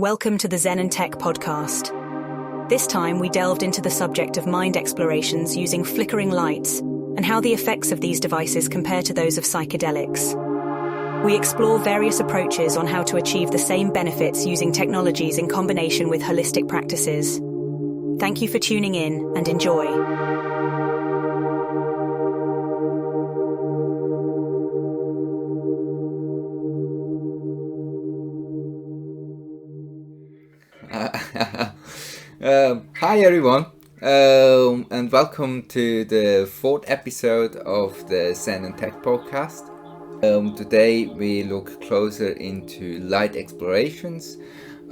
Welcome to the Zen and Tech podcast. This time we delved into the subject of mind explorations using flickering lights and how the effects of these devices compare to those of psychedelics. We explore various approaches on how to achieve the same benefits using technologies in combination with holistic practices. Thank you for tuning in and enjoy. Hi everyone, and welcome to the fourth episode of the Zen and Tech podcast. Today we look closer into light explorations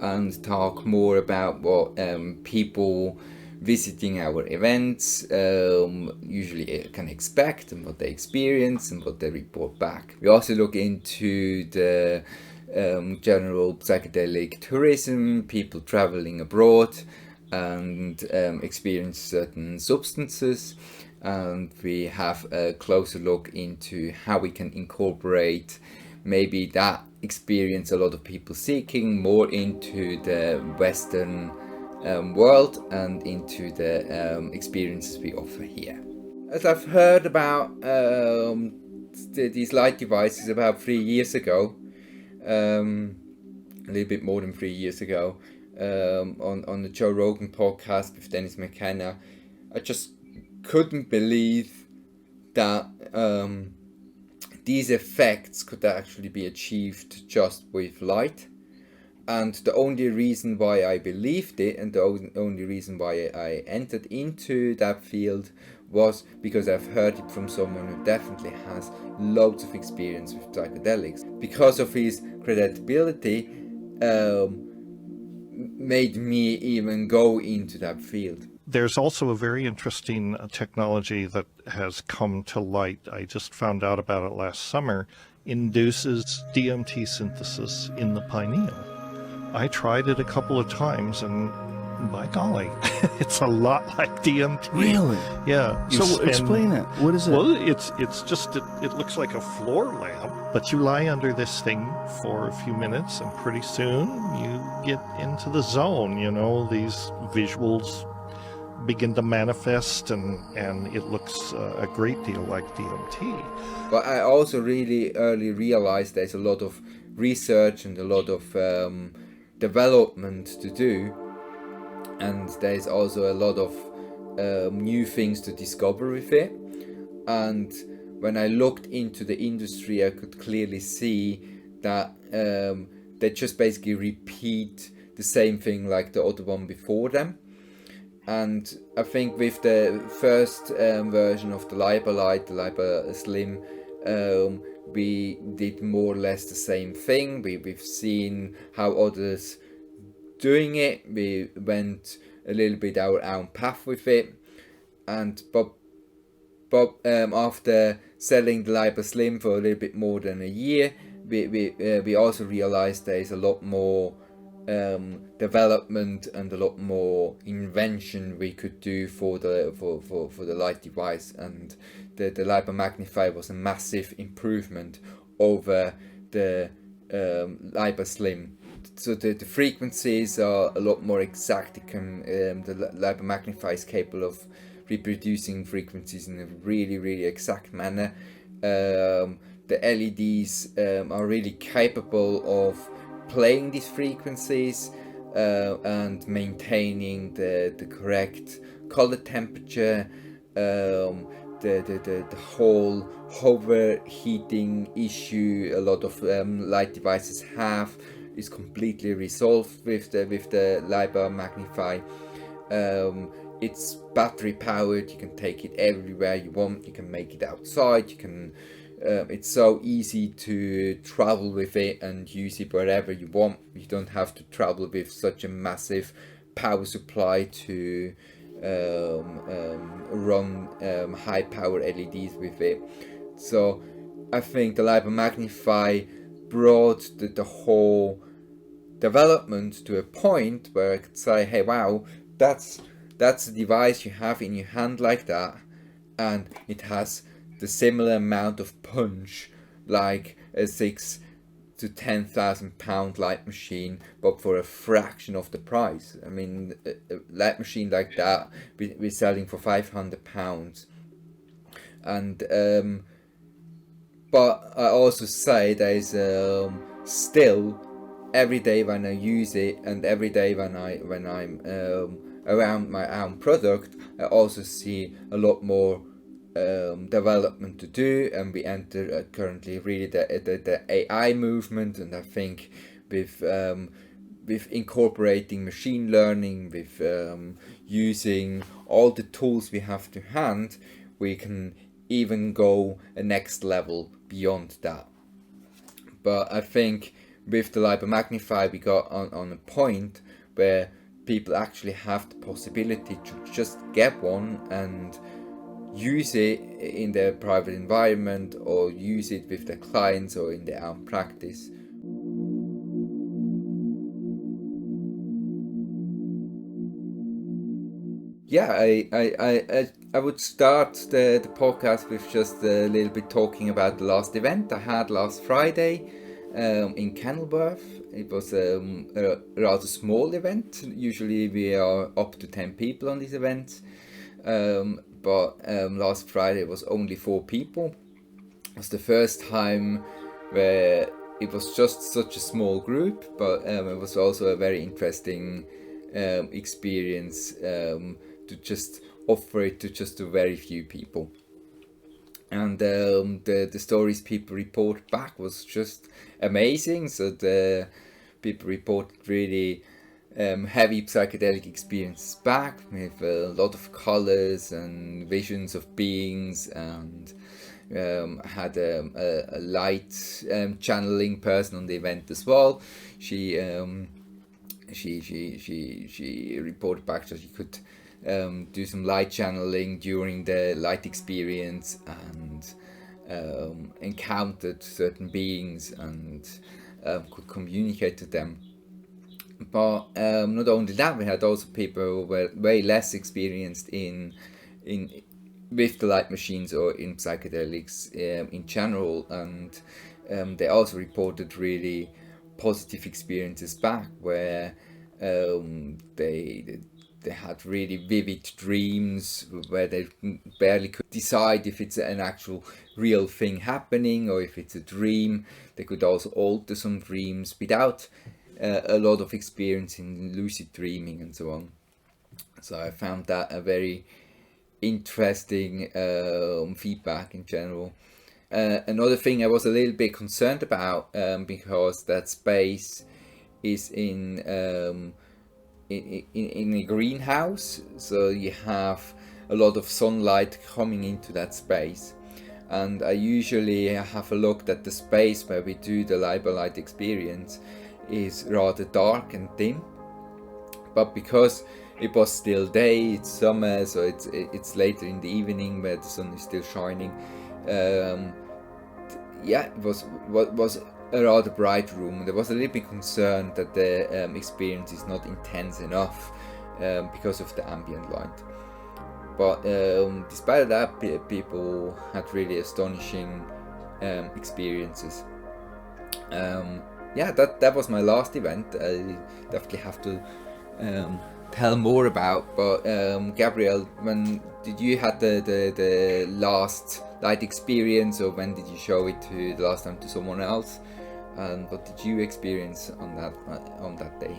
and talk more about what people visiting our events usually can expect and what they experience and what they report back. We also look into the general psychedelic tourism, people traveling abroad and experience certain substances, and we have a closer look into how we can incorporate maybe that experience a lot of people seeking more into the Western world and into the experiences we offer here. As I've heard about these light devices about 3 years ago, a little bit more than 3 years ago, on the Joe Rogan podcast with Dennis McKenna, I just couldn't believe that these effects could actually be achieved just with light. And the only reason why I believed it and the only reason why I entered into that field was because I've heard it from someone who definitely has loads of experience with psychedelics. Because of his credibility, made me even go into that field. There's also a very interesting technology that has come to light. I just found out about it last summer. Induces DMT synthesis in the pineal. I tried it a couple of times, and by golly, it's a lot like DMT. Really? Yeah. So explain it. What is it? Well, it's just, it looks like a floor lamp, but you lie under this thing for a few minutes, and pretty soon you get into the zone. You know, these visuals begin to manifest, and it looks a great deal like DMT. But I also really early realized there's a lot of research and a lot of development to do, and there's also a lot of new things to discover with it. And when I looked into the industry, I could clearly see that they just basically repeat the same thing like the other one before them. And I think with the first version of the LiberLight, the Liber Slim, we did more or less the same thing. We've seen how others doing it. We went a little bit our own path with it, and but after selling the Liber Slim for a little bit more than a year, we also realized there is a lot more development and a lot more invention we could do for the light device, and the Liber Magnify was a massive improvement over the Liber Slim. So the frequencies are a lot more exact. The Liber Magnify is capable of reproducing frequencies in a really exact manner. The LEDs are really capable of playing these frequencies and maintaining the correct color temperature. The whole overheating issue a lot of light devices have is completely resolved with the Liber Magnify. It's battery powered. You can take it everywhere you want. You can make it outside. You can. It's so easy to travel with it and use it wherever you want. You don't have to travel with such a massive power supply to run high power LEDs with it. So I think the Liber Magnify brought the whole development to a point where I could say, hey, wow, that's a device you have in your hand like that, and it has the similar amount of punch like a 6 to £10,000 light machine, but for a fraction of the price. I mean, a light machine like that we're selling for £500, and but I also say there's still, every day when I use it and every day when I'm around my own product, I also see a lot more development to do, and we enter currently really the AI movement. And I think with incorporating machine learning, with using all the tools we have to hand, we can even go a next level beyond that. But I think with the LIBO Magnify we got on a point where people actually have the possibility to just get one and use it in their private environment, or use it with their clients or in their own practice. Yeah, I would start the podcast with just a little bit talking about the last event I had last Friday in Kenilworth. It was a rather small event. Usually we are up to 10 people on these events, but last Friday it was only 4 people. It was the first time where it was just such a small group, but it was also a very interesting experience to just offer it to just a very few people. And the stories people report back was just amazing. So the people reported really heavy psychedelic experiences back, with a lot of colors and visions of beings, and had a light channeling person on the event as well. She reported back that she could do some light channeling during the light experience, and encountered certain beings and could communicate to them. But not only that, we had also people who were way less experienced in with the light machines or in psychedelics in general, and they also reported really positive experiences back, where they had really vivid dreams where they barely could decide if it's an actual real thing happening or if it's a dream. They could also alter some dreams without a lot of experience in lucid dreaming and so on. So I found that a very interesting feedback in general. Another thing I was a little bit concerned about, because that space is in a greenhouse, so you have a lot of sunlight coming into that space, and I usually have a look that the space where we do the LIBO light experience is rather dark and dim. But because it was still day, it's summer, so it's later in the evening where the sun is still shining, it was a rather bright room. There was a little bit concerned that the experience is not intense enough because of the ambient light. But despite that, people had really astonishing experiences. That was my last event. I definitely have to tell more about. But Gabriel, when did you have the last light experience, or when did you show it to the last time to someone else? And what did you experience on that day?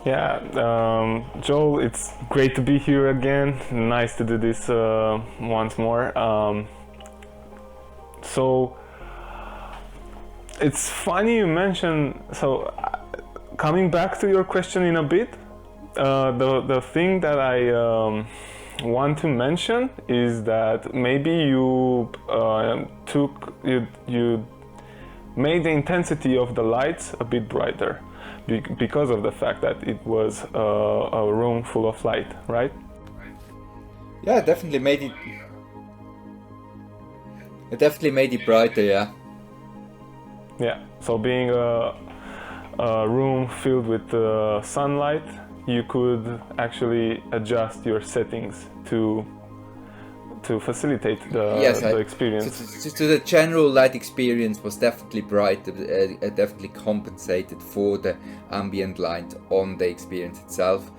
Yeah, Joel, it's great to be here again. Nice to do this once more. So it's funny you mentioned. So coming back to your question in a bit, the thing that I want to mention is that maybe you made the intensity of the lights a bit brighter because of the fact that it was a room full of light, right? Yeah, it definitely made it brighter, yeah. Yeah, so being a room filled with sunlight, you could actually adjust your settings to to facilitate the experience. So the general light experience was definitely bright, definitely compensated for the ambient light on the experience itself.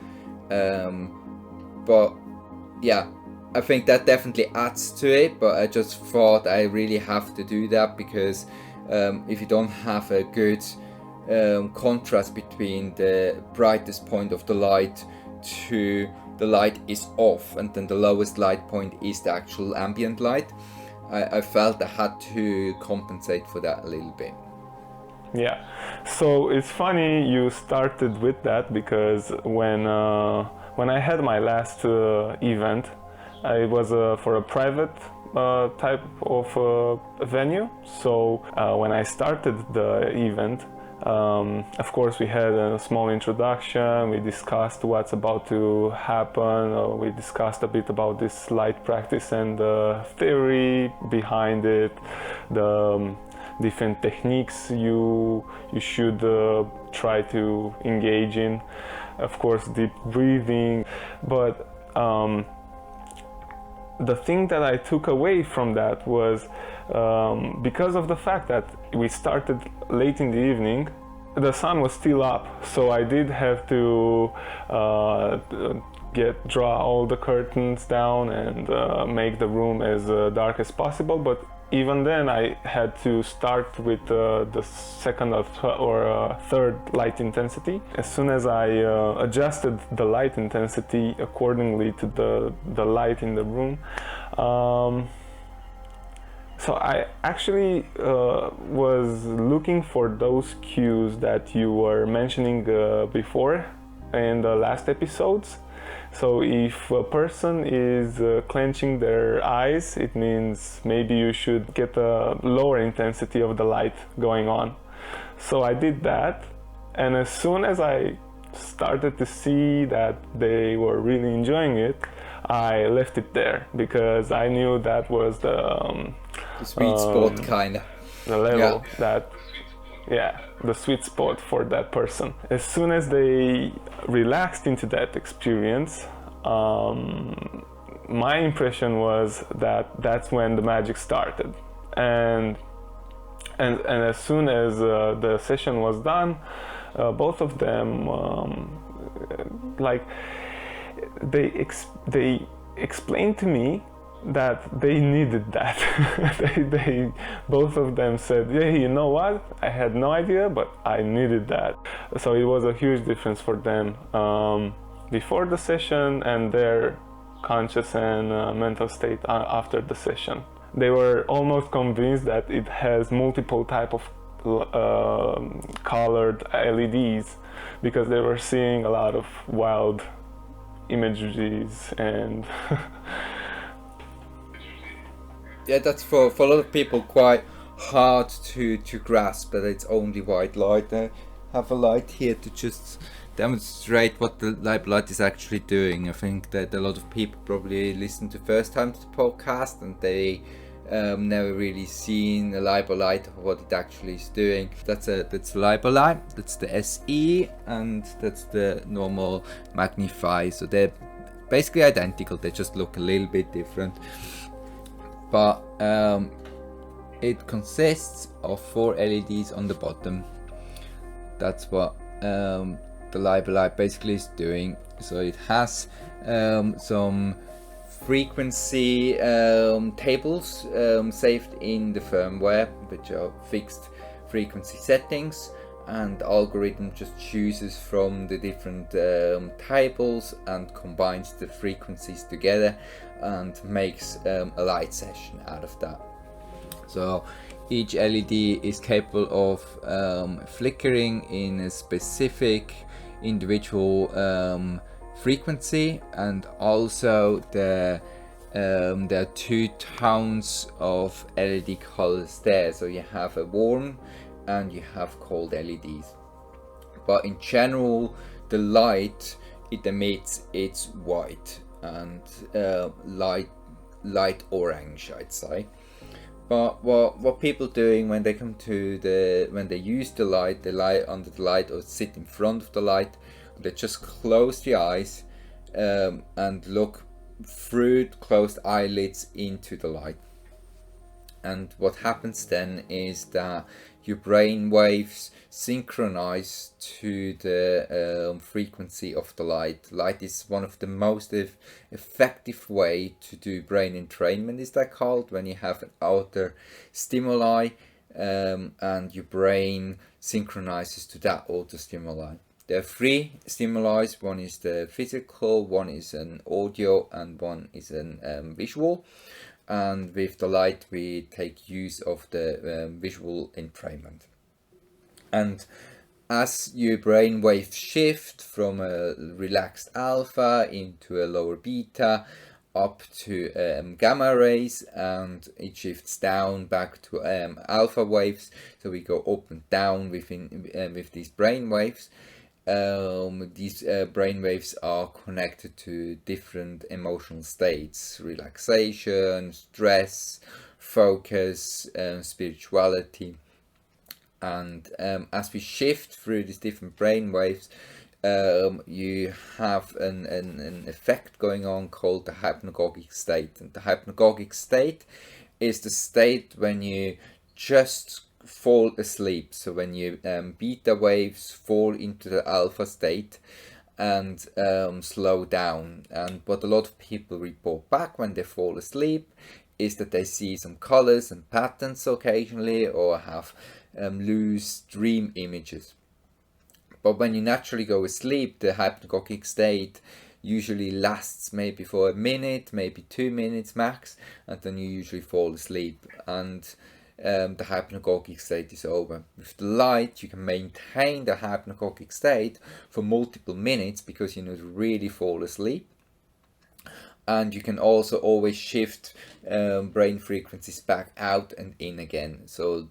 But yeah, I think that definitely adds to it, but I just thought I really have to do that because if you don't have a good contrast between the brightest point of the light to the light is off, and then the lowest light point is the actual ambient light, I felt I had to compensate for that a little bit. Yeah, so it's funny you started with that, because when I had my last event, it was for a private type of venue. So when I started the event, of course we had a small introduction, we discussed what's about to happen, we discussed a bit about this light practice and the theory behind it, the different techniques you should try to engage in, of course deep breathing. But the thing that I took away from that was because of the fact that we started late in the evening, the sun was still up, so I did have to draw all the curtains down and make the room as dark as possible. But even then I had to start with the second or third light intensity. As soon as I adjusted the light intensity accordingly to the light in the room, so I actually was looking for those cues that you were mentioning before in the last episodes. So if a person is clenching their eyes, it means maybe you should get a lower intensity of the light going on. So I did that, and as soon as I started to see that they were really enjoying it, I left it there, because I knew that was the sweet spot, kind of. The level that, the sweet spot for that person. As soon as they relaxed into that experience, my impression was that that's when the magic started. And as soon as the session was done, both of them they explained to me that they needed that. they both of them said, yeah, you know what, I had no idea, but I needed that. So it was a huge difference for them before the session and their conscious and mental state after the session. They were almost convinced that it has multiple type of colored LEDs, because they were seeing a lot of wild images and yeah, that's for a lot of people quite hard to grasp that it's only white light. I have a light here to just demonstrate what the light is actually doing. I think that a lot of people probably listen to first time to the podcast and they never really seen a LIBO light of what it actually is doing. That's LIBO light, that's the SE, and that's the normal Magnify. So they're basically identical, they just look a little bit different. But it consists of 4 LEDs on the bottom. That's what the LIBO light basically is doing. So it has some frequency tables saved in the firmware, which are fixed frequency settings, and the algorithm just chooses from the different tables and combines the frequencies together and makes a light session out of that. So each LED is capable of flickering in a specific individual frequency, and also there are 2 tones of LED colors there. So you have a warm and you have cold LEDs. But in general, the light it emits it's white and light orange, I'd say. But what people doing when they come to when they use the light, they lie under the light or sit in front of the light, they just close the eyes and look through closed eyelids into the light. And what happens then is that your brain waves synchronize to the frequency of the light. Light is one of the most effective way to do brain entrainment, is that called, when you have an outer stimuli and your brain synchronizes to that outer stimuli. There are three stimuli. One is the physical, one is an audio, and one is an visual. And with the light we take use of the visual entrainment. And as your brain waves shift from a relaxed alpha into a lower beta up to gamma rays, and it shifts down back to alpha waves, so we go up and down with these brain waves. These brain waves are connected to different emotional states: relaxation, stress, focus, spirituality. And as we shift through these different brain waves, you have an effect going on called the hypnagogic state. And the hypnagogic state is the state when you just fall asleep. So when you beta waves fall into the alpha state and slow down. And what a lot of people report back when they fall asleep is that they see some colors and patterns occasionally, or have loose dream images. But when you naturally go asleep, the hypnagogic state usually lasts maybe for a minute, maybe 2 minutes max, and then you usually fall asleep, and the hypnagogic state is over. With the light, you can maintain the hypnagogic state for multiple minutes because you need to really fall asleep. And you can also always shift brain frequencies back out and in again. So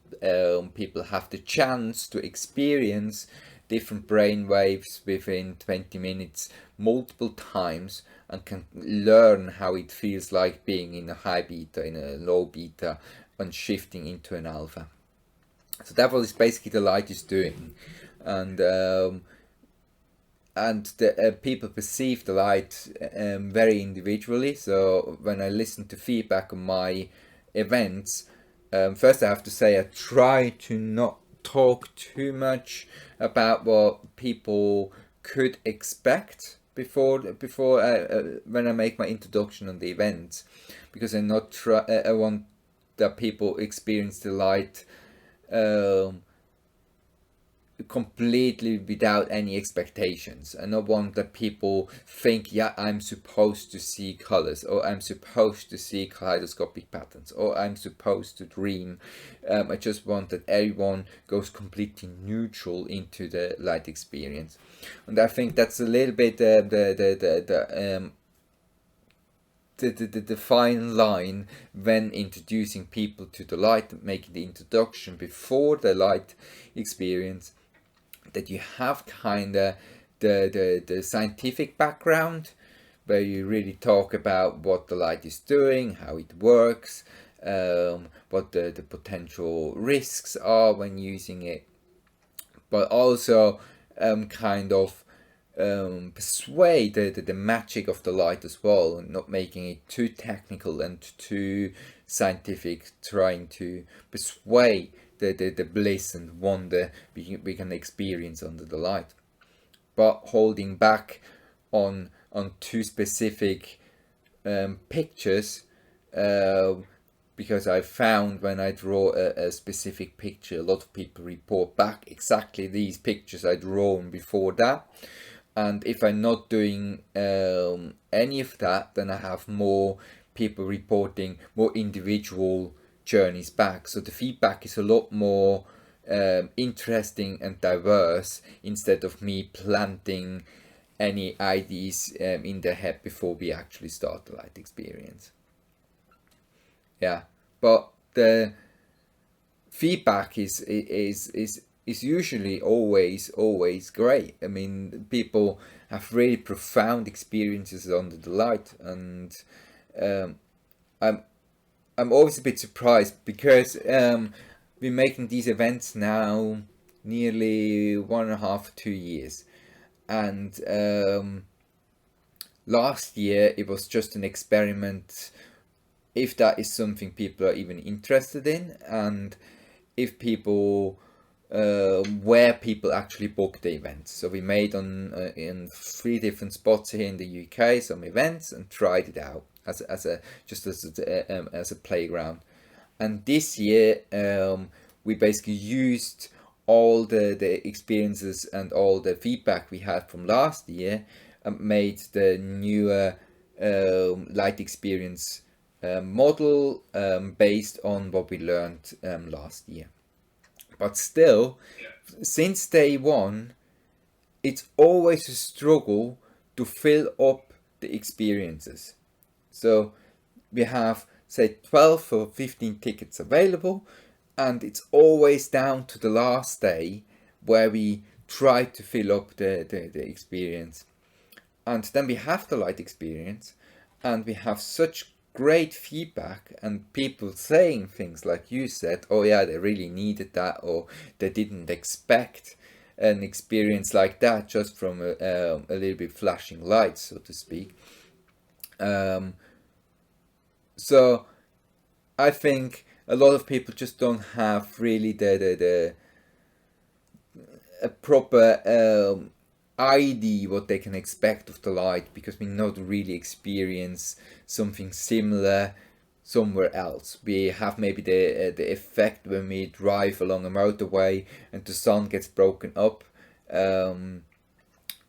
people have the chance to experience different brain waves within 20 minutes multiple times, and can learn how it feels like being in a high beta, in a low beta, and shifting into an alpha. So that was basically the light is doing. And the people perceive the light very individually. So when I listen to feedback on my events, first I have to say I try to not talk too much about what people could expect before when I make my introduction on the events, because I want that people experience the light completely without any expectations. I don't want that people think, yeah, I'm supposed to see colors, or I'm supposed to see kaleidoscopic patterns, or I'm supposed to dream. I just want that everyone goes completely neutral into the light experience. And I think that's a little bit the fine line when introducing people to the light, making the introduction before the light experience, that you have kind of the scientific background, where you really talk about what the light is doing, how it works, what the potential risks are when using it, but also kind of persuade the magic of the light as well, and not making it too technical and too scientific, trying to persuade the bliss and wonder we can experience under the light, but holding back on too specific pictures, because I found when I draw a specific picture, a lot of people report back exactly these pictures I drawn before that. And if I'm not doing any of that, then I have more people reporting more individual journeys back. So the feedback is a lot more interesting and diverse, instead of me planting any ideas in their head before we actually start the light experience. Yeah, but the feedback is usually always great. I mean, people have really profound experiences under the light, and I'm always a bit surprised, because we're making these events now nearly 1.5-2 years, and last year it was just an experiment, if that is something people are even interested in, and if people where people actually book the events. So we made on in 3 different spots here in the UK some events and tried it out as a playground. And this year we basically used all the experiences and all the feedback we had from last year and made the newer light experience model based on what we learned last year. But still, since day one, it's always a struggle to fill up the experiences. So we have, say, 12 or 15 tickets available, and it's always down to the last day where we try to fill up the experience. And then we have the light experience, and we have such great feedback and people saying things like you said, oh yeah, they really needed that, or they didn't expect an experience like that just from a little bit flashing lights, so to speak. So I think a lot of people just don't have really a proper idea what they can expect of the light, because we not really experience something similar somewhere else. We have maybe the effect when we drive along a motorway and the sun gets broken up through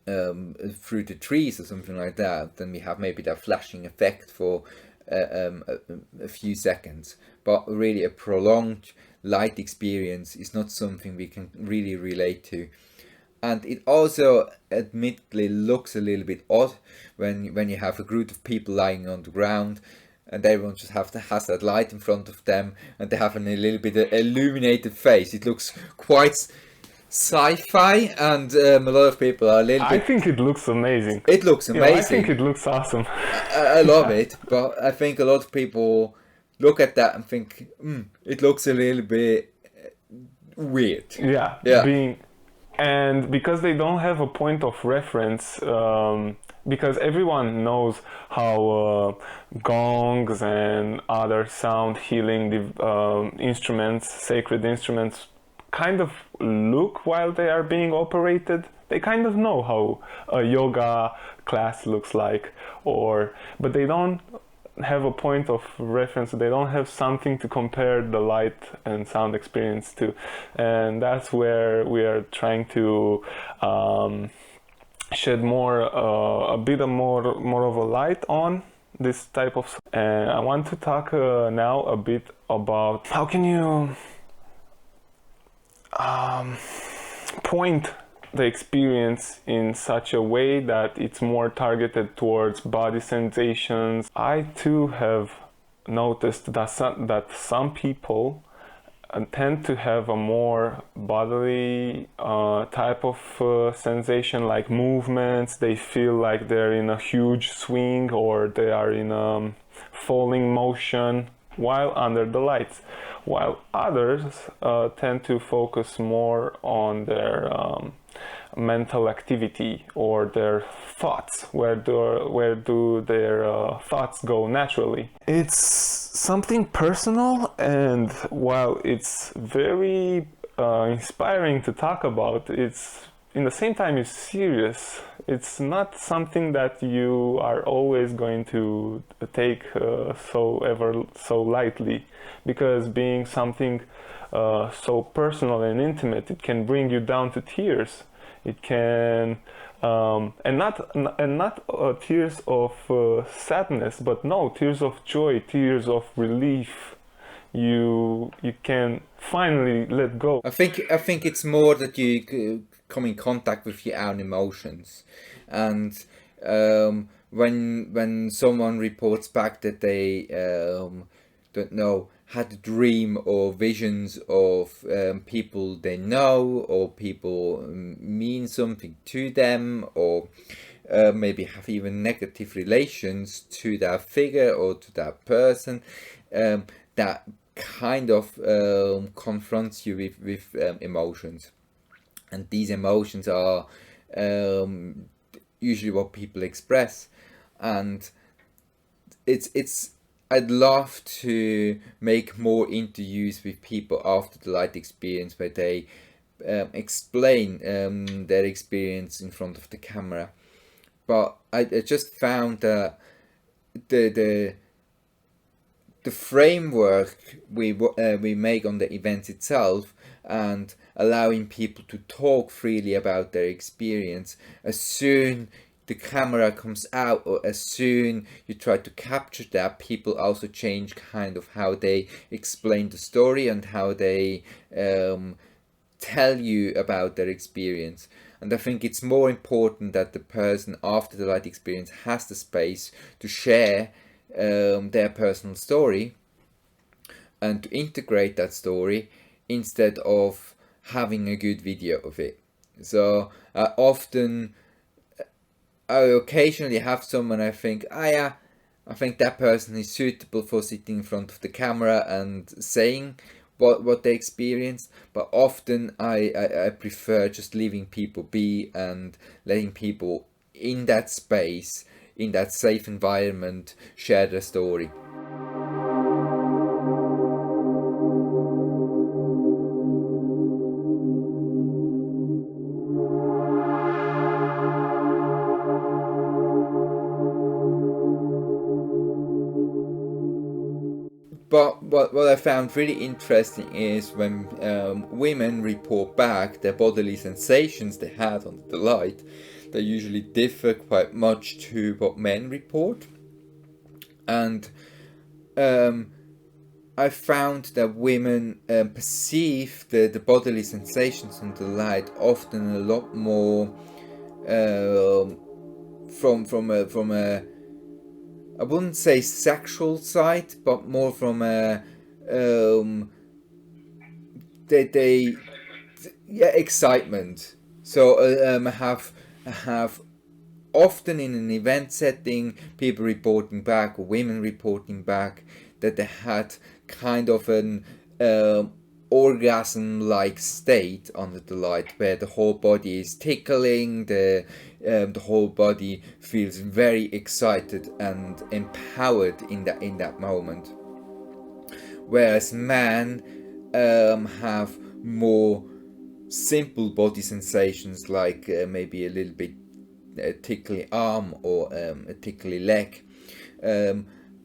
the trees or something like that. Then we have maybe that flashing effect for a few seconds, but really a prolonged light experience is not something we can really relate to. And it also admittedly looks a little bit odd when you have a group of people lying on the ground and everyone just has that light in front of them and they have a little bit illuminated face. It looks quite sci-fi, and a lot of people are a little bit... I think it looks amazing. It looks amazing. I think it looks awesome. I love it, but I think a lot of people look at that and think, it looks a little bit weird. Yeah. And because they don't have a point of reference, because everyone knows how gongs and other sound healing instruments, sacred instruments, kind of look while they are being operated. They kind of know how a yoga class looks like, but they don't have a point of reference. They don't have something to compare the light and sound experience to, and that's where we are trying to shed a bit more of a light on this type of. And I want to talk now a bit about how can you point the experience in such a way that it's more targeted towards body sensations. I too have noticed that some people tend to have a more bodily type of sensation, like movements. They feel like they're in a huge swing or they are in a falling motion while under the lights, while others tend to focus more on their mental activity or their thoughts. Where do their thoughts go naturally? It's something personal, and while it's very inspiring to talk about, it's in the same time it's serious. It's not something that you are always going to take so lightly, because being something so personal and intimate, it can bring you down to tears. It can, and not tears of sadness, but no, tears of joy, tears of relief. You can finally let go. I think it's more that you come in contact with your own emotions, and when someone reports back that they don't know, had a dream or visions of people they know, or people mean something to them, or maybe have even negative relations to that figure or to that person, that kind of confronts you with emotions. And these emotions are usually what people express. and it's I'd love to make more interviews with people after the light experience where they explain their experience in front of the camera. But I just found that the framework we make on the event itself, and allowing people to talk freely about their experience, as soon the camera comes out or as soon you try to capture that, people also change kind of how they explain the story and how they tell you about their experience. And I think it's more important that the person after the light experience has the space to share their personal story and to integrate that story instead of having a good video of it. So I occasionally have someone I think, I think that person is suitable for sitting in front of the camera and saying what they experienced, but often I prefer just leaving people be and letting people in that space, in that safe environment, share their story. But what I found really interesting is when women report back their bodily sensations they had under the light, they usually differ quite much to what men report. And I found that women perceive the bodily sensations under the light often a lot more from a I wouldn't say sexual side, but more from a excitement. So I have often in an event setting people reporting back, or women reporting back, that they had kind of an orgasm-like state under the light, where the whole body is tickling, the whole body feels very excited and empowered in that moment. Whereas men have more simple body sensations, like maybe a little bit tickly arm or a tickly leg.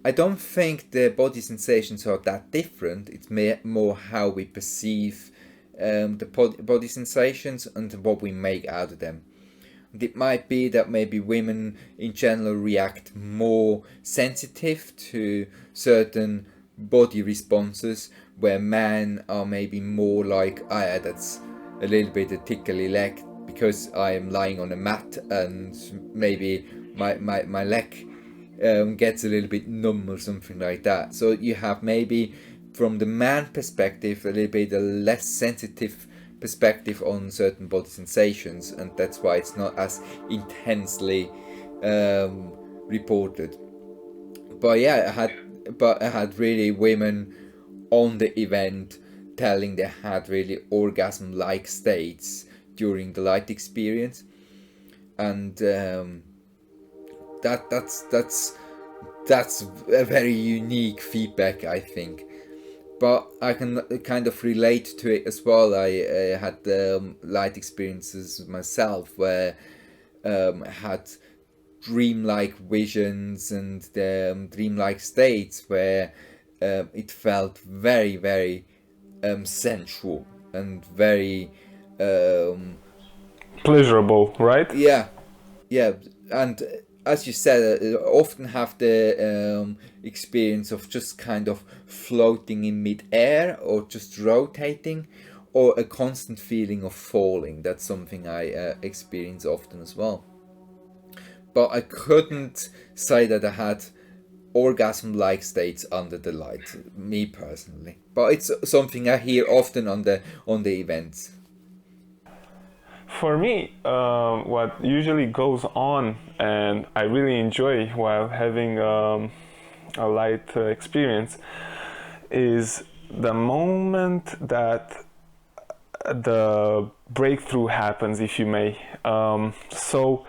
I don't think the body sensations are that different. It's more how we perceive the body sensations and what we make out of them. And it might be that maybe women in general react more sensitive to certain body responses, where men are maybe more like, that's a little bit a tickly leg because I am lying on a mat and maybe my leg gets a little bit numb or something like that. So you have maybe from the man perspective a little bit a less sensitive perspective on certain body sensations, and that's why it's not as intensely reported. But yeah, I had really women on the event telling they had really orgasm-like states during the light experience, and that's a very unique feedback, I think. But I can kind of relate to it as well. I had light experiences myself where I had dreamlike visions and dreamlike states where it felt very, very sensual and very pleasurable, right? Yeah, and as you said, I often have the experience of just kind of floating in mid-air or just rotating, or a constant feeling of falling. That's something I experience often as well. But I couldn't say that I had orgasm-like states under the light, me personally. But it's something I hear often on the events. For me, what usually goes on, and I really enjoy while having a light experience, is the moment that the breakthrough happens, if you may. So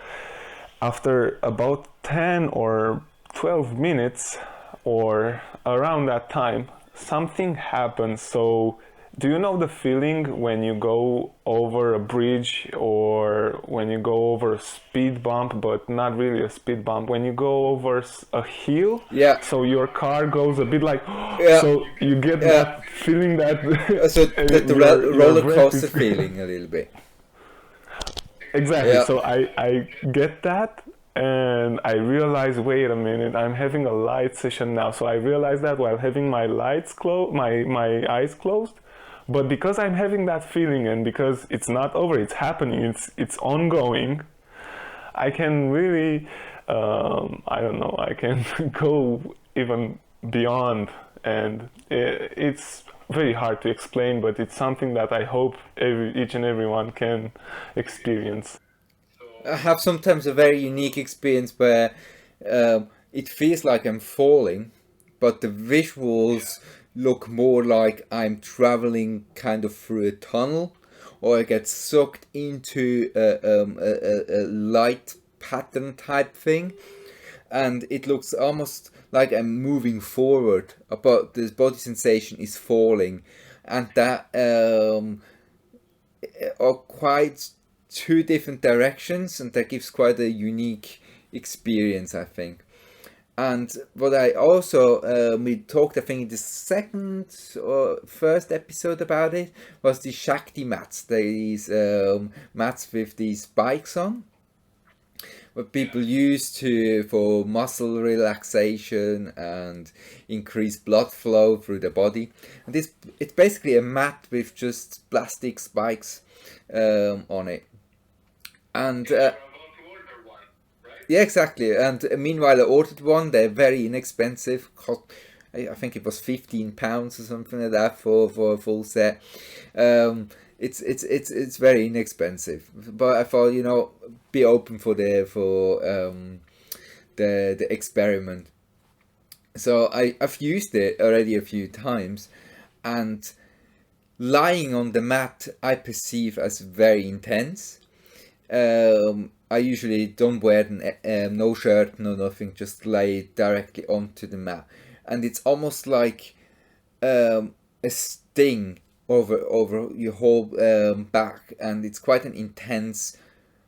after about 10 or 12 minutes or around that time, something happens. So do you know the feeling when you go over a bridge or when you go over a speed bump, but not really a speed bump, when you go over a hill? Yeah. So your car goes a bit like, Yeah. so you get that feeling that So the your roller breath coaster is- feeling a little bit. Exactly. Yeah. So I get that, and I realize, wait a minute, I'm having a light session now. So I realize that while having my lights closed, my eyes closed. But because I'm having that feeling, and because it's not over, it's happening, it's ongoing, I can really, I don't know, I can go even beyond, and it's very hard to explain, but it's something that I hope each and everyone can experience. I have sometimes a very unique experience where it feels like I'm falling, but the visuals look more like I'm traveling kind of through a tunnel, or I get sucked into a light pattern type thing, and it looks almost like I'm moving forward, but the body sensation is falling, and that are quite two different directions, and that gives quite a unique experience, I think. And what I also we talked, I think, in the second or first episode about it, was the Shakti mats. These mats with these spikes on, what people use for muscle relaxation and increase blood flow through the body. And it's basically a mat with just plastic spikes on it. And yeah, exactly. And meanwhile, I ordered one. They're very inexpensive. I think it was £15 or something like that for a full set. It's very inexpensive. But I thought, be open for the experiment. So I've used it already a few times, and lying on the mat I perceive as very intense. I usually don't wear no shirt, no nothing, just lay directly onto the mat, and it's almost like a sting over your whole back, and it's quite an intense,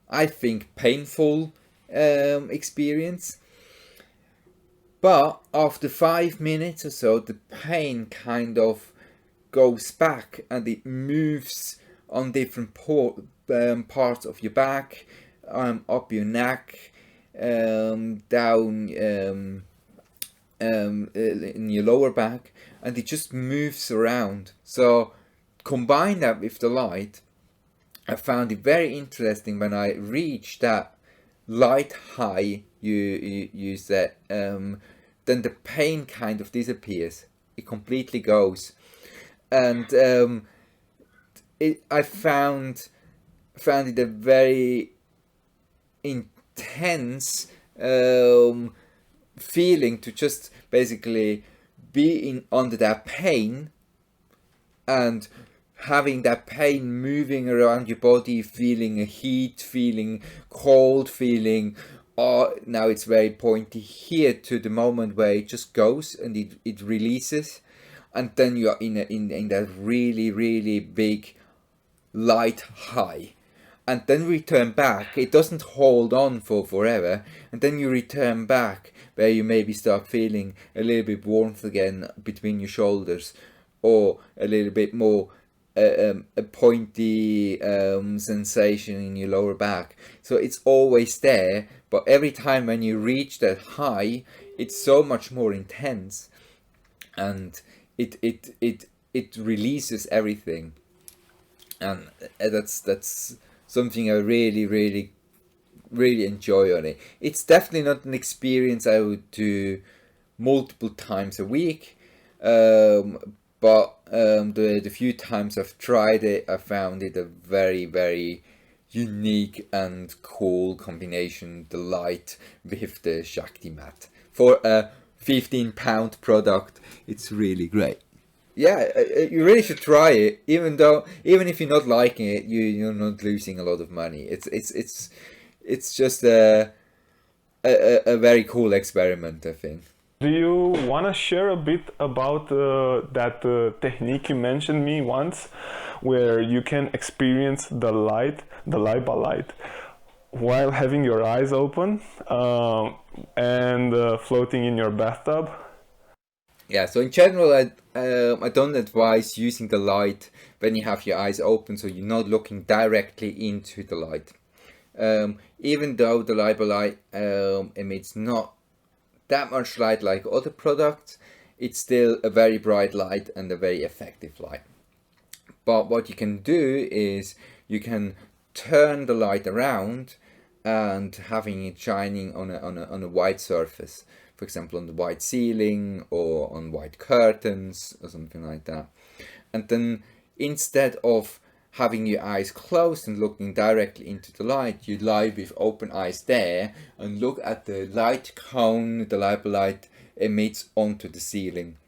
I think, painful experience. But after 5 minutes or so, the pain kind of goes back, and it moves on different parts of your back, up your neck, down in your lower back, and it just moves around. So combine that with the light, I found it very interesting. When I reached that light high you said, then the pain kind of disappears. It completely goes. And I found it a very intense feeling to just basically be under that pain, and having that pain moving around your body, feeling a heat, feeling cold, feeling, oh, now it's very pointy here, to the moment where it just goes and it releases, and then you are in that really, really big light high, and then return back. It doesn't hold on for forever, and then you return back where you maybe start feeling a little bit warmth again between your shoulders, or a little bit more a pointy sensation in your lower back. So it's always there, but every time when you reach that high, it's so much more intense, and it releases everything. And that's something I really, really, really enjoy on it. It's definitely not an experience I would do multiple times a week, but the few times I've tried it, I found it a very, very unique and cool combination, the light with the Shakti mat. For a £15 product, it's really great. Yeah, you really should try it. Even if you're not liking it, you're not losing a lot of money. It's just a very cool experiment, I think. Do you want to share a bit about that technique you mentioned me once, where you can experience the light by light, while having your eyes open and floating in your bathtub? Yeah, so in general, I don't advise using the light when you have your eyes open, so you're not looking directly into the light. Even though the light by light emits not that much light like other products, it's still a very bright light and a very effective light. But what you can do is you can turn the light around and having it shining on a white surface, for example on the white ceiling or on white curtains or something like that. And then instead of having your eyes closed and looking directly into the light, you lie with open eyes there and look at the light cone the light by light emits onto the ceiling.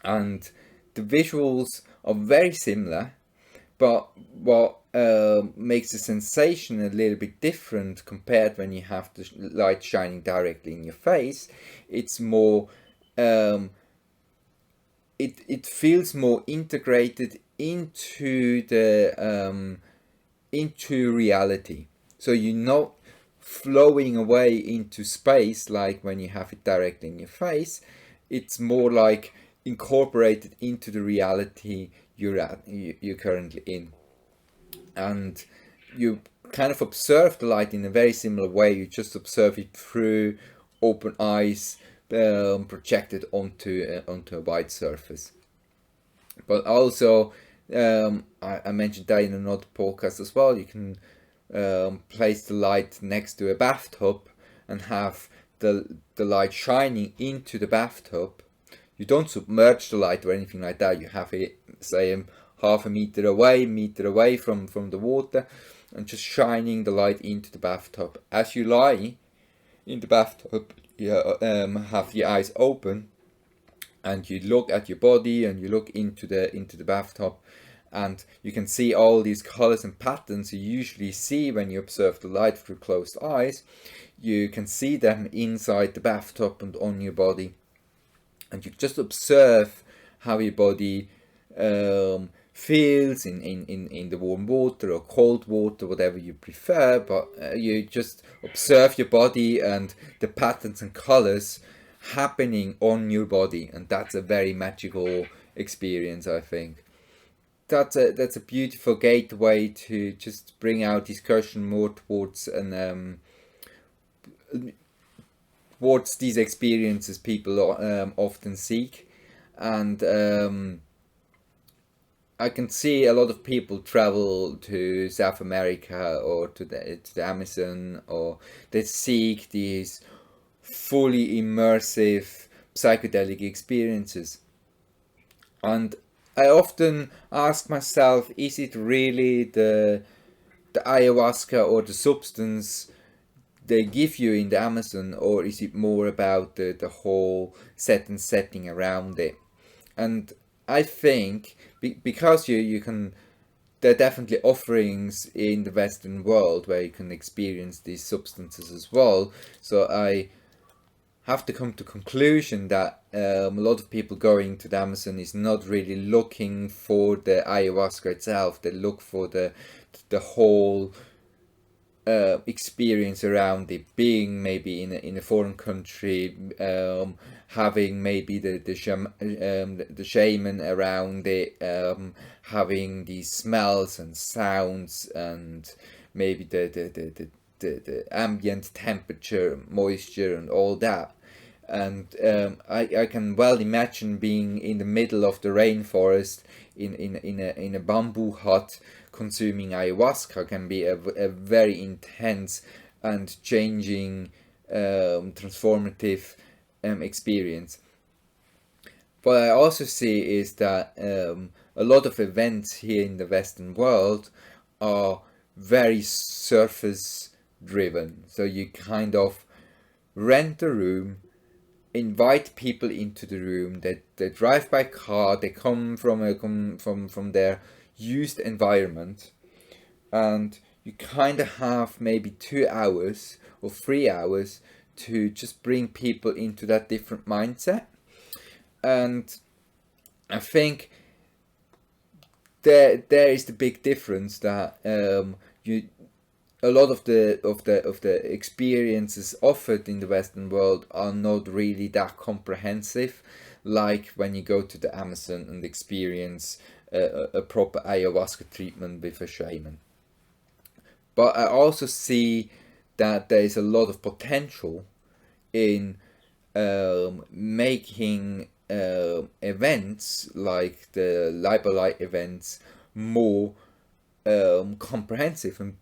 And the visuals are very similar, but what makes the sensation a little bit different compared when you have the light shining directly in your face, it's more it feels more integrated into the into reality. So you're not flowing away into space like when you have it directly in your face. It's more like incorporated into the reality you're currently in, and you kind of observe the light in a very similar way. You just observe it through open eyes, projected onto a white surface. But also, I mentioned that in another podcast as well. You can place the light next to a bathtub and have the light shining into the bathtub. You don't submerge the light or anything like that. You have it, say, half a meter away from the water, and just shining the light into the bathtub. As you lie in the bathtub, you have your eyes open, and you look at your body and you look into the bathtub, and you can see all these colors and patterns you usually see when you observe the light through closed eyes. You can see them inside the bathtub and on your body, and you just observe how your body feels in the warm water or cold water, whatever you prefer, but you just observe your body and the patterns and colors happening on your body, and that's a very magical experience, I think. That's a beautiful gateway to just bring our discussion more towards towards these experiences people often seek. And I can see a lot of people travel to South America or to the Amazon, or they seek these fully immersive psychedelic experiences. And I often ask myself, is it really the ayahuasca or the substance they give you in the Amazon, or is it more about the whole setting around it? And I think because you can, there are definitely offerings in the Western world where you can experience these substances as well. So I have to come to conclusion that a lot of people going to the Amazon is not really looking for the ayahuasca itself. They look for the whole experience around it, being maybe in a foreign country, having maybe the shaman around it, having these smells and sounds, and maybe the ambient temperature, moisture, and all that. And I can well imagine being in the middle of the rainforest in a bamboo hut consuming ayahuasca can be a very intense and changing, transformative experience. What I also see is that a lot of events here in the Western world are very surface driven. So you kind of rent a room, invite people into the room, they drive by car, they come from their used environment, and you kind of have maybe 2 hours or 3 hours to just bring people into that different mindset. And I think there is the big difference that a lot of the experiences offered in the Western world are not really that comprehensive, like when you go to the Amazon and experience a proper ayahuasca treatment with a shaman. But I also see that there is a lot of potential in making events like the Light events more comprehensive and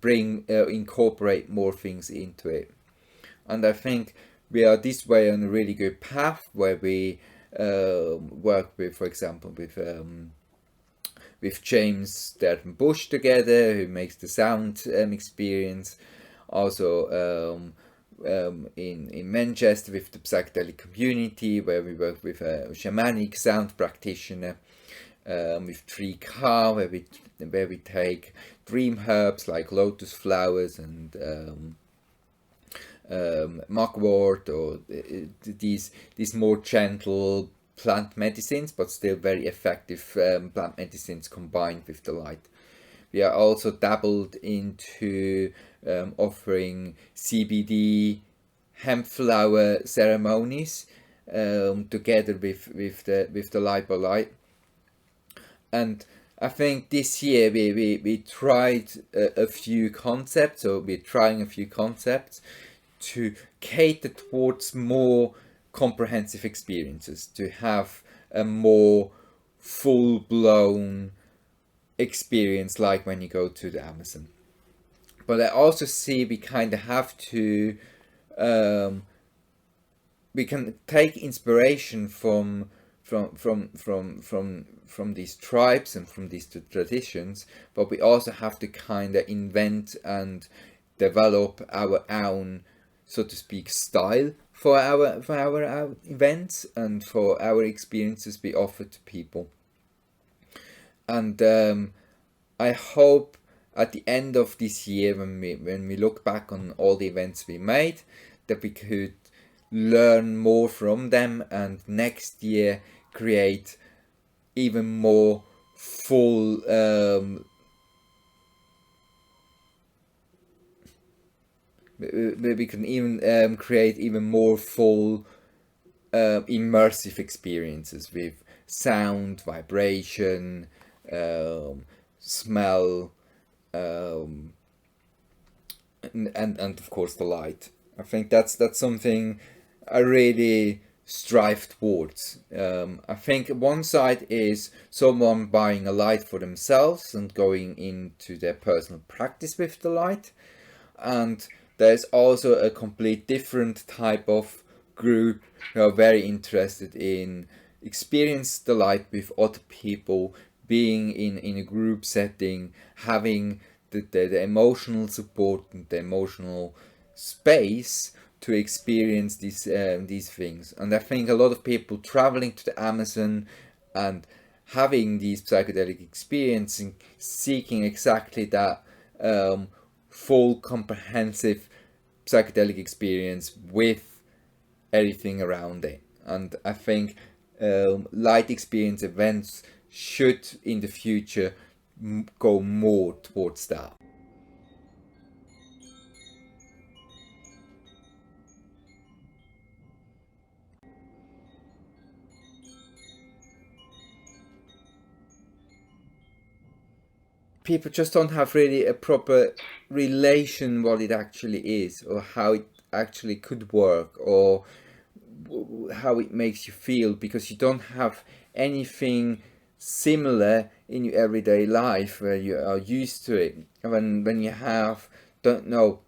incorporate more things into it. And I think we are this way on a really good path where we work with, for example, with James Durden Bush together, who makes the sound experience. Also in Manchester with the psychedelic community, where we work with a shamanic sound practitioner. With 3K, where we take dream herbs like lotus flowers and mugwort, or these more gentle plant medicines, but still very effective plant medicines combined with the light. We are also dabbled into offering CBD hemp flower ceremonies together with the Light. And I think this year we tried a few concepts, or we're trying a few concepts to cater towards more comprehensive experiences, to have a more full-blown experience like when you go to the Amazon. But I also see we kind of have to we can take inspiration from these tribes and from these traditions, but we also have to kind of invent and develop our own, so to speak, style for our events and for our experiences we offer to people. And I hope at the end of this year, when we look back on all the events we made, that we could learn more from them, and next year create even more full we can even create even more full immersive experiences with sound, vibration, smell, and of course the light. I think that's something I really strive towards. I think one side is someone buying a light for themselves and going into their personal practice with the light, and there's also a complete different type of group who are very interested in experience the light with other people, being in a group setting, having the emotional support and the emotional space to experience these things. And I think a lot of people traveling to the Amazon and having these psychedelic experiences, seeking exactly that full comprehensive psychedelic experience with everything around it. And I think light experience events should in the future go more towards that. People just don't have really a proper relation what it actually is, or how it actually could work, or how it makes you feel, because you don't have anything similar in your everyday life where you are used to it. When you have, don't know,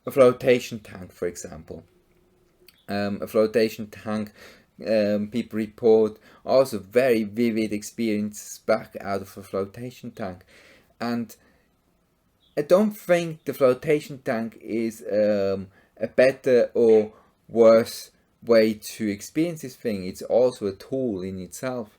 a flotation tank, for example. A flotation tank, people report also very vivid experiences back out of a flotation tank. And I don't think the flotation tank is a better or worse way to experience this thing. It's also a tool in itself.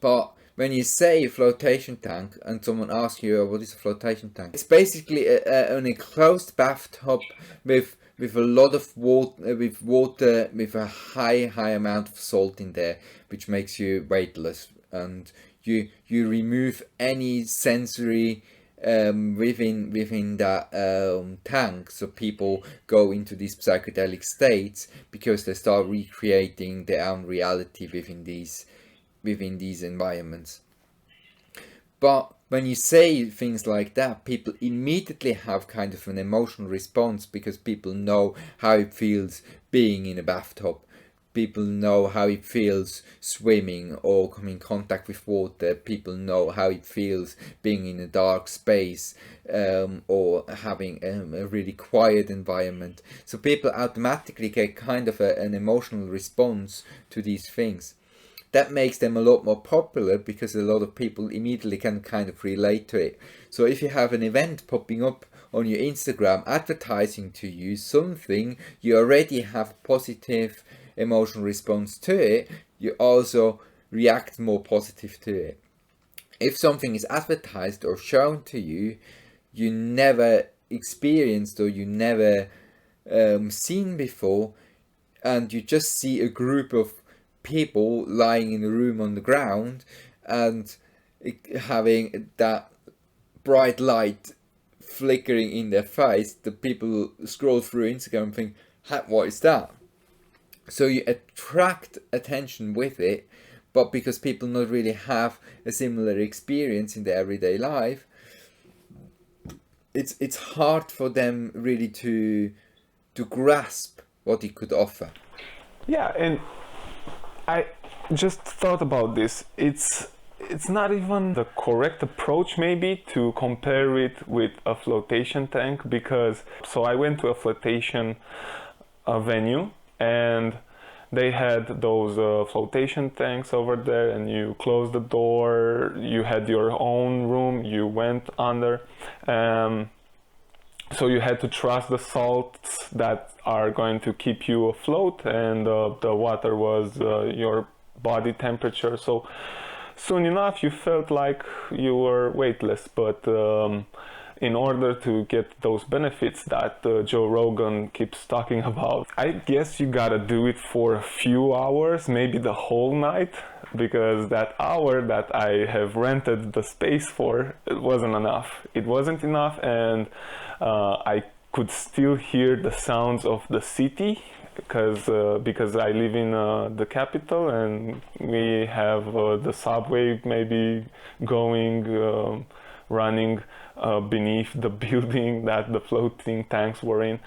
But when you say flotation tank and someone asks you, what is a flotation tank? It's basically an enclosed bathtub with with a lot of water, with a high amount of salt in there, which makes you weightless, and you remove any sensory within that tank. So people go into these psychedelic states because they start recreating their own reality within these environments. But when you say things like that, people immediately have kind of an emotional response, because people know how it feels being in a bathtub. People know how it feels swimming or coming in contact with water. People know how it feels being in a dark space, or having a really quiet environment. So people automatically get kind of an emotional response to these things. That makes them a lot more popular, because a lot of people immediately can kind of relate to it. So if you have an event popping up on your Instagram advertising to you something, you already have a positive emotional response to it, you also react more positive to it. If something is advertised or shown to you, you never experienced or you never seen before, and you just see a group of people lying in a room on the ground and having that bright light flickering in their face, the people scroll through Instagram and think, what is that? So you attract attention with it, but because people not really have a similar experience in their everyday life, it's hard for them really to grasp what it could offer. Yeah, and I just thought about this. It's not even the correct approach maybe to compare it with a flotation tank, because so I went to a flotation venue, and they had those flotation tanks over there, and you closed the door, you had your own room, you went under, so you had to trust the salts that are going to keep you afloat, and the water was your body temperature. So soon enough you felt like you were weightless, but in order to get those benefits that Joe Rogan keeps talking about, I guess you gotta do it for a few hours, maybe the whole night, because that hour that I have rented the space for, it wasn't enough. It wasn't enough, and I could still hear the sounds of the city, because I live in the capital, and we have the subway maybe going, running beneath the building that the floating tanks were in,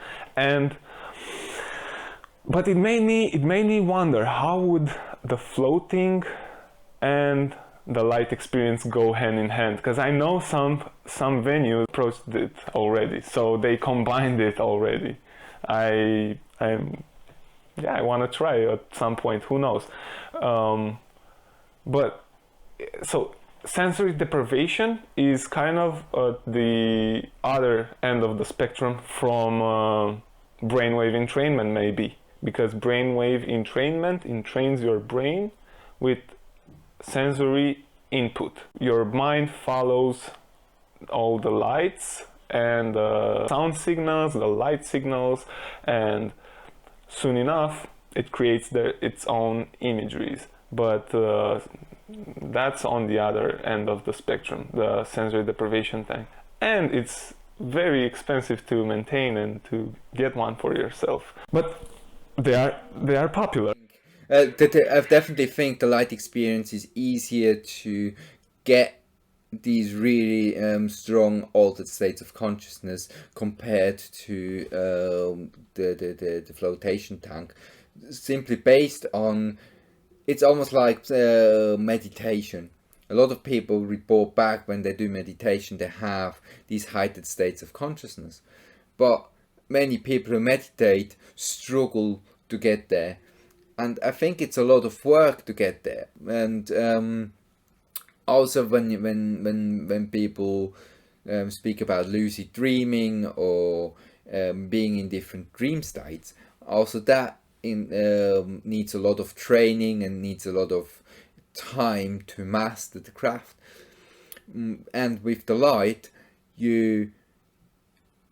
but it made me wonder, how would the floating and the light experience go hand in hand? Because I know some venues approached it already, so they combined it already. I want to try at some point, who knows. But so sensory deprivation is kind of the other end of the spectrum from brainwave entrainment, maybe, because brainwave entrainment entrains your brain with sensory input. Your mind follows all the lights and the sound signals, the light signals, and soon enough it creates its own imageries. But that's on the other end of the spectrum, the sensory deprivation tank, and it's very expensive to maintain and to get one for yourself, but they are popular. I definitely think the light experience is easier to get these really strong altered states of consciousness compared to the flotation tank, simply based on, it's almost like meditation. A lot of people report back when they do meditation, they have these heightened states of consciousness. But many people who meditate struggle to get there. And I think it's a lot of work to get there. And also when people speak about lucid dreaming or being in different dream states, also that needs a lot of training and needs a lot of time to master the craft. And with the light, you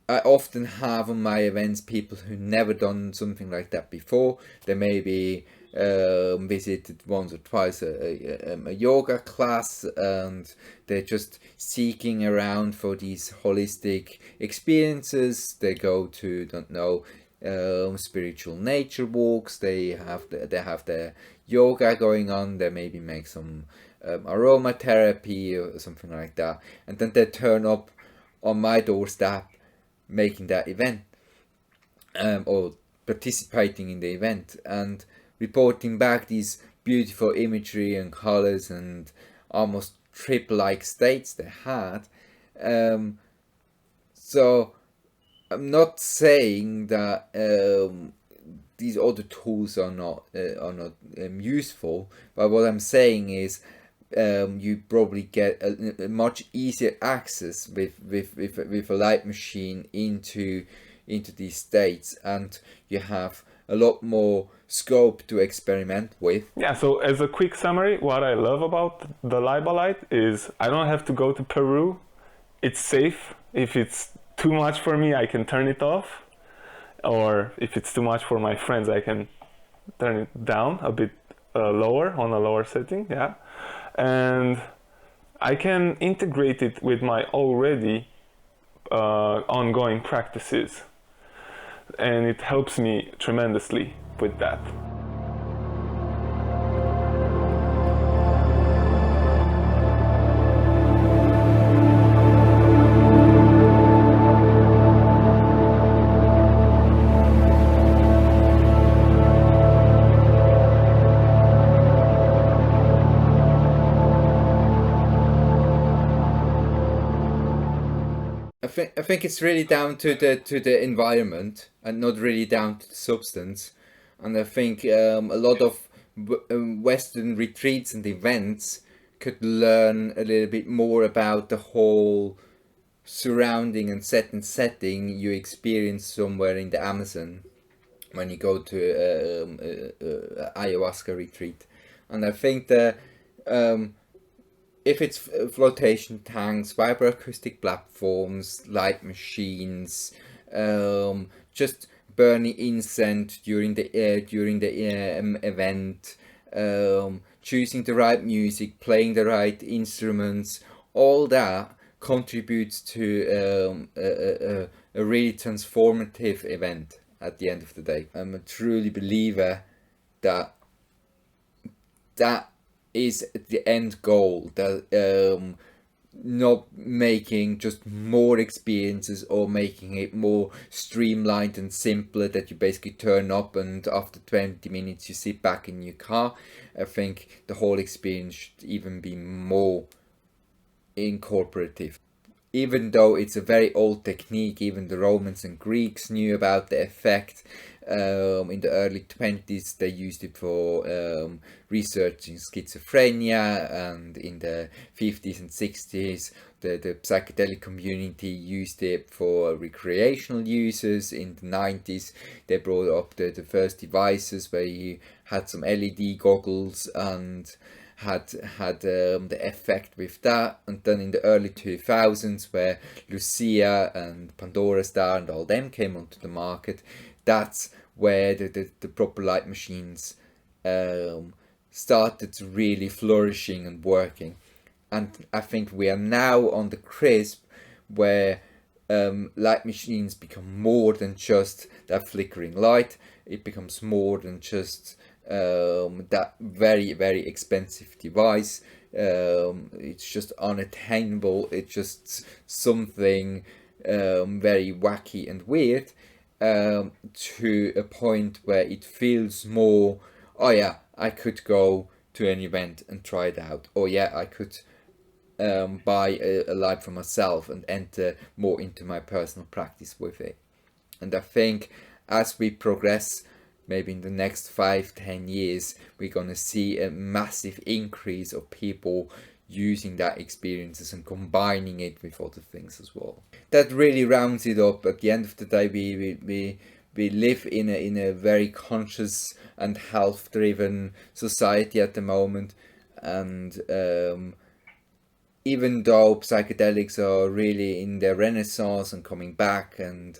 I often have on my events people who never done something like that before. They maybe visited once or twice a yoga class, and they're just seeking around for these holistic experiences. They go to, don't know, spiritual nature walks. They have their yoga going on. They maybe make some aromatherapy or something like that, and then they turn up on my doorstep making that event, or participating in the event and reporting back these beautiful imagery and colors and almost trip-like states they had. So I'm not saying that these other tools are not useful, but what I'm saying is you probably get a much easier access with a light machine into these states, and you have a lot more scope to experiment with. Yeah, so as a quick summary, what I love about the LibaLight is I don't have to go to Peru. It's safe. If it's too much for me, I can turn it off. Or if it's too much for my friends, I can turn it down a bit lower, on a lower setting, yeah. And I can integrate it with my already ongoing practices. And it helps me tremendously with that. I think it's really down to the environment and not really down to the substance. And I think a lot of Western retreats and events could learn a little bit more about the whole surrounding and setting you experience somewhere in the Amazon when you go to a ayahuasca retreat. And I think that if it's flotation tanks, vibroacoustic platforms, light machines, just burning incense during the event, choosing the right music, playing the right instruments, all that contributes to a really transformative event at the end of the day. I'm a truly believer that is the end goal, that not making just more experiences or making it more streamlined and simpler, that you basically turn up and after 20 minutes you sit back in your car. I think the whole experience should even be more incorporative. Even though it's a very old technique, even the Romans and Greeks knew about the effect. In the early 20s they used it for researching schizophrenia, and in the 50s and 60s the psychedelic community used it for recreational uses. In the 90s they brought up the first devices where you had some LED goggles and had the effect with that. And then in the early 2000s, where Lucia and Pandora Star and all them came onto the market, that's where the proper light machines started really flourishing and working. And I think we are now on the crisp where light machines become more than just that flickering light. It becomes more than just that very, very expensive device. It's just unattainable. It's just something very wacky and weird, to a point where it feels more, oh yeah, I could go to an event and try it out. Or yeah, I could buy a light for myself and enter more into my personal practice with it. And I think as we progress, maybe in the next 5-10 years, we're going to see a massive increase of people using that experiences and combining it with other things as well. That really rounds it up. At the end of the day, we live in a very conscious and health driven society at the moment, and even though psychedelics are really in their renaissance and coming back and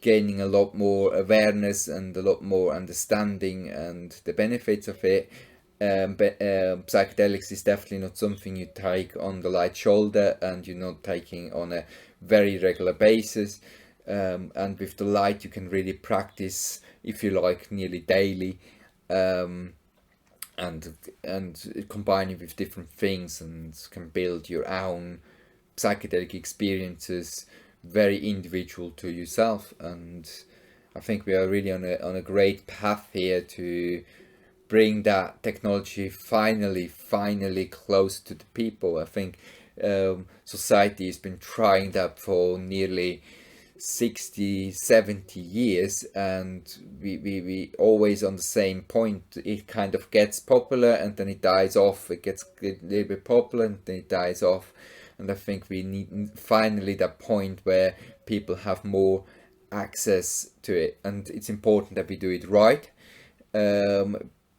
gaining a lot more awareness and a lot more understanding and the benefits of it, psychedelics is definitely not something you take on the light shoulder, and you're not taking on a very regular basis. And with the light you can really practice, if you like, nearly daily, and combine it with different things, and can build your own psychedelic experiences, very individual to yourself. And I think we are really on a great path here to bring that technology finally close to the people. I think society has been trying that for nearly 60-70 years, and we always on the same point. It kind of gets popular and then it dies off. It gets a little bit popular and then it dies off. And I think we need finally that point where people have more access to it, and it's important that we do it right,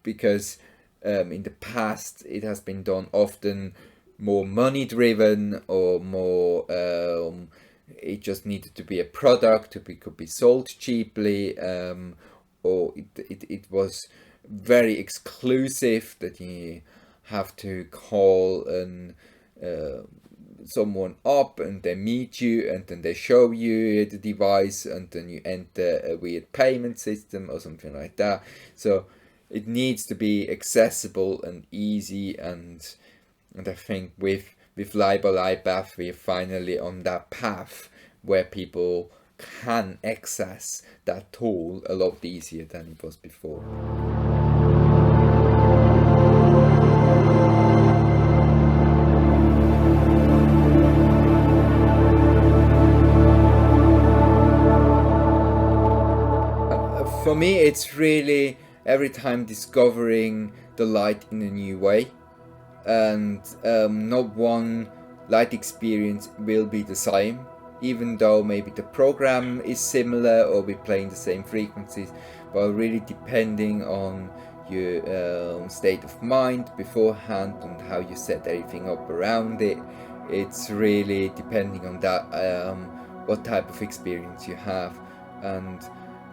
because in the past it has been done often more money driven, or more it just needed to be a product could be sold cheaply, or it was very exclusive, that you have to call someone up and they meet you and then they show you the device and then you enter a weird payment system or something like that. So it needs to be accessible and easy, and I think with LiBa we're finally on that path where people can access that tool a lot easier than it was before. For me, it's really every time discovering the light in a new way, and not one light experience will be the same, even though maybe the program is similar or we're playing the same frequencies, but really depending on your state of mind beforehand and how you set everything up around it. It's really depending on that, what type of experience you have, and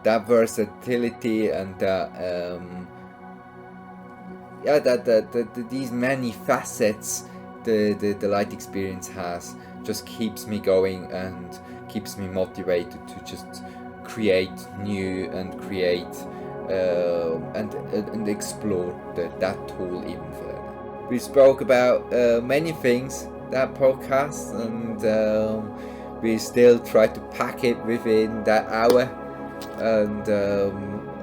that versatility and these many facets the light experience has just keeps me going and keeps me motivated to just create new and create and explore that tool even further. We spoke about many things that podcast, and we still try to pack it within that hour. And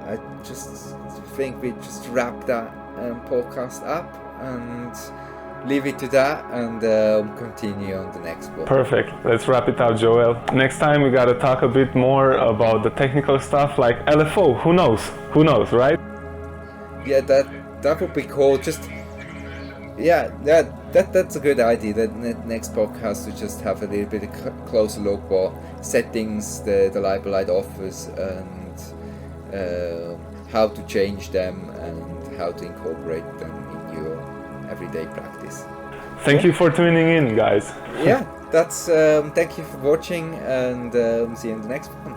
I just think we just wrap that podcast up and leave it to that, and continue on the next one. Perfect. Let's wrap it up, Joel. Next time we gotta talk a bit more about the technical stuff like LFO. Who knows, right? Yeah, that would be cool. Just that's a good idea. That next podcast to just have a little bit of closer look what settings the LiBa offers, and how to change them and how to incorporate them in your everyday practice. Thank you for tuning in, guys. Yeah, that's thank you for watching, and see you in the next one.